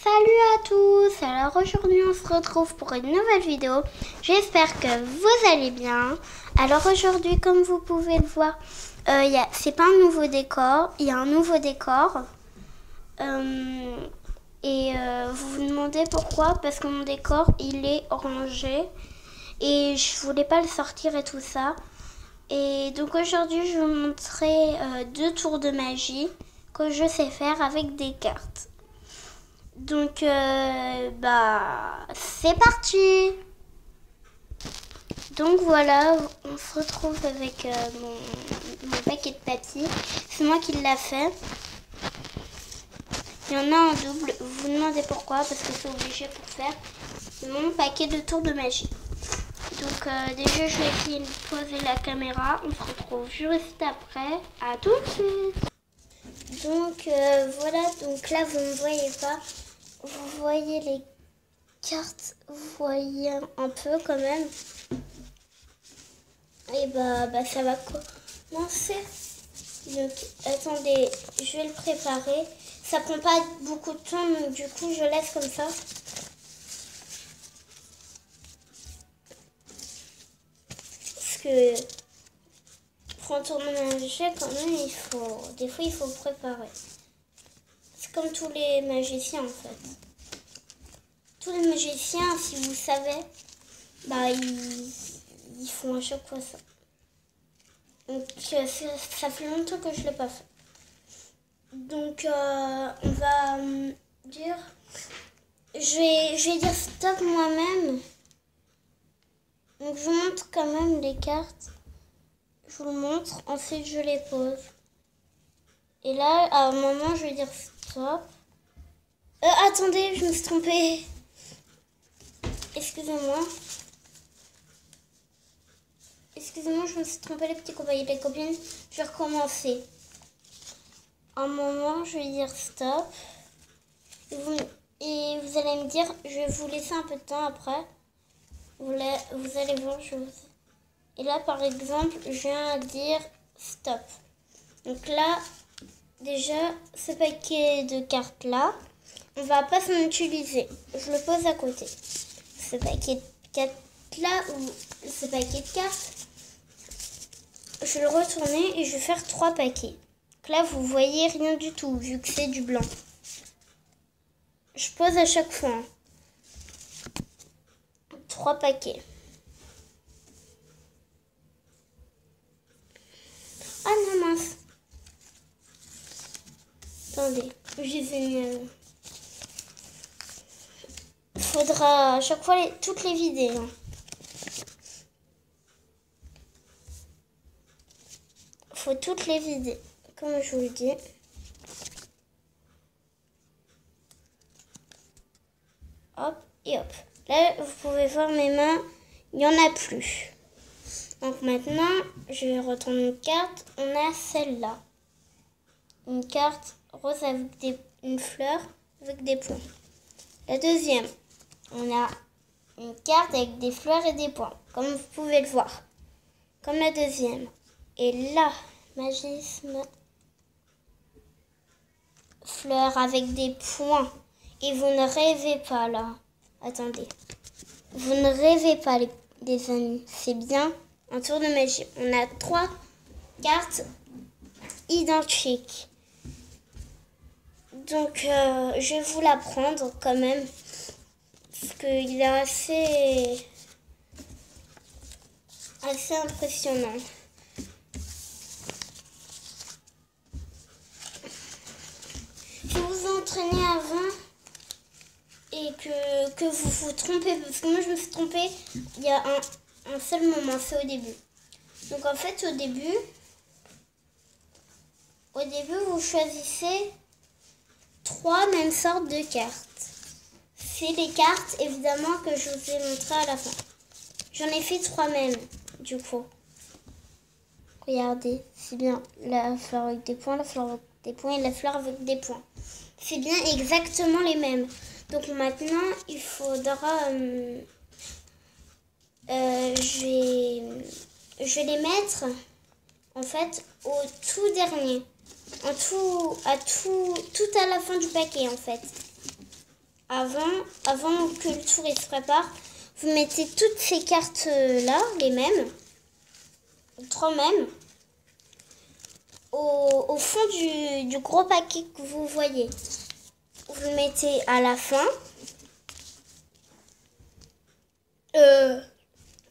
Salut à tous. Alors aujourd'hui on se retrouve pour une nouvelle vidéo. J'espère que vous allez bien. Alors aujourd'hui, comme vous pouvez le voir, c'est pas un nouveau décor, il y a un nouveau décor. Vous vous demandez pourquoi? Parce que mon décor il est orangé et je voulais pas le sortir et tout ça. Et donc aujourd'hui je vais vous montrer 2 tours de magie que je sais faire avec des cartes. Donc c'est parti. Donc voilà, on se retrouve avec mon paquet de papier. C'est moi qui l'ai fait. Il y en a en double. Vous vous demandez pourquoi? Parce que c'est obligé pour faire mon paquet de tours de magie. Donc déjà je vais poser la caméra. On se retrouve juste après. À tout de suite. Donc voilà, donc là vous ne voyez pas. Vous voyez les cartes, vous voyez un peu quand même. Et ça va commencer. Donc attendez, je vais le préparer. Ça prend pas beaucoup de temps, donc du coup je laisse comme ça. Parce que pour un tournage quand même, des fois il faut préparer. C'est comme tous les magiciens en fait. Tous les magiciens, si vous savez, ils font à chaque fois ça. Donc ça fait longtemps que je ne l'ai pas fait. Donc on va dire, je vais dire stop moi-même. Donc je vous montre quand même les cartes. Je vous le montre, ensuite je les pose. Et là, à un moment, je vais dire stop. Attendez, je me suis trompée. Excusez-moi. Excusez-moi, je me suis trompée les petits copains et les copines. Je vais recommencer. Un moment, je vais dire stop. Et vous allez me dire, je vais vous laisser un peu de temps après. Vous allez voir, Et là, par exemple, je viens à dire stop. Donc là, déjà, ce paquet de cartes-là, on va pas s'en utiliser. Je le pose à côté. Ce paquet de cartes-là, ou ce paquet de cartes, je vais le retourner et je vais faire 3 paquets. Donc là, vous voyez rien du tout, vu que c'est du blanc. Je pose à chaque fois. 3 paquets. Ah non, mince. Attendez, faudra à chaque fois toutes les vider. Hein. Faut toutes les vider, comme je vous le dis. Hop et hop. Là, vous pouvez voir mes mains, il n'y en a plus. Donc maintenant, je vais retourner une carte. On a celle-là. Une carte rose avec une fleur avec des points. La deuxième, on a une carte avec des fleurs et des points, comme vous pouvez le voir. Comme la deuxième. Et là, magisme, fleur avec des points. Et vous ne rêvez pas là. Attendez. Vous ne rêvez pas les amis. C'est bien un tour de magie. On a 3 cartes identiques. Donc je vais vous la prendre quand même. Parce qu'il est assez impressionnant. Si vous vous entraînez avant et que vous vous trompez, parce que moi je me suis trompée, il y a un seul moment, c'est au début. Donc en fait au début vous choisissez 3 mêmes sortes de cartes. C'est les cartes évidemment que je vous ai montré à la fin. J'en ai fait 3 mêmes du coup. Regardez, c'est bien la fleur avec des points, la fleur avec des points et la fleur avec des points. C'est bien exactement les mêmes. Donc maintenant, il faudra... je vais les mettre en fait au tout dernier. Tout à la fin du paquet en fait. avant que le tour il se prépare, vous mettez toutes ces cartes là, les mêmes, 3 mêmes, au fond du gros paquet que vous voyez. Vous le mettez à la fin.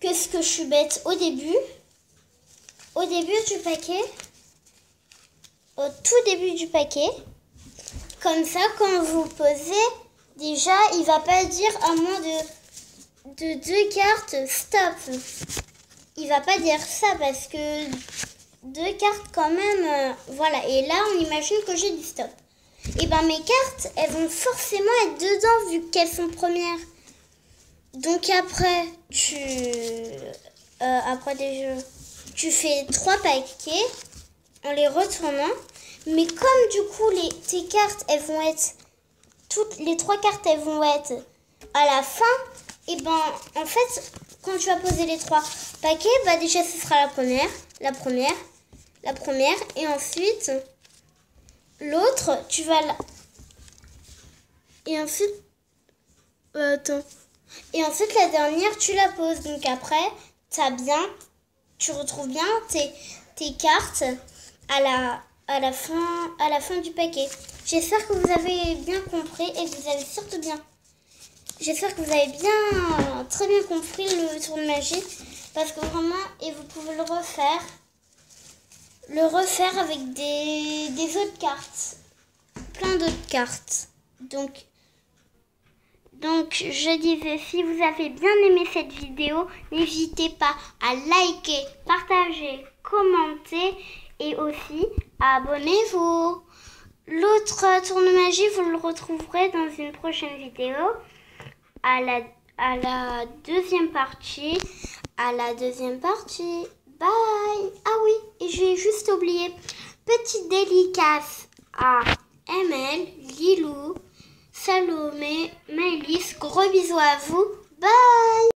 Qu'est-ce que je suis bête, au début du paquet, au tout début du paquet, comme ça quand vous posez, déjà il va pas dire à moins de 2 cartes stop. Il va pas dire ça parce que 2 cartes quand même, voilà. Et là on imagine que j'ai dit stop. Et ben mes cartes elles vont forcément être dedans vu qu'elles sont premières. Donc après tu fais 3 paquets en les retournant. Mais comme du coup tes cartes elles vont être, toutes les 3 cartes elles vont être à la fin, et ben en fait quand tu vas poser les 3 paquets, bah déjà ce sera la première et ensuite l'autre tu vas et ensuite et ensuite la dernière tu la poses. Donc après tu retrouves bien tes cartes à la fin du paquet. J'espère que vous avez bien compris et que vous avez surtout bien. J'espère que vous avez très bien compris le tour de magie, parce que vraiment, et vous pouvez le refaire avec des autres cartes, plein d'autres cartes. Donc je disais, si vous avez bien aimé cette vidéo, n'hésitez pas à liker, partager, commenter et aussi abonnez-vous. L'autre tour de magie, vous le retrouverez dans une prochaine vidéo. À la deuxième partie. Bye. Ah oui, et j'ai juste oublié. Petite dédicace à ML, Lilou, Salomé, Maëlys. Gros bisous à vous. Bye.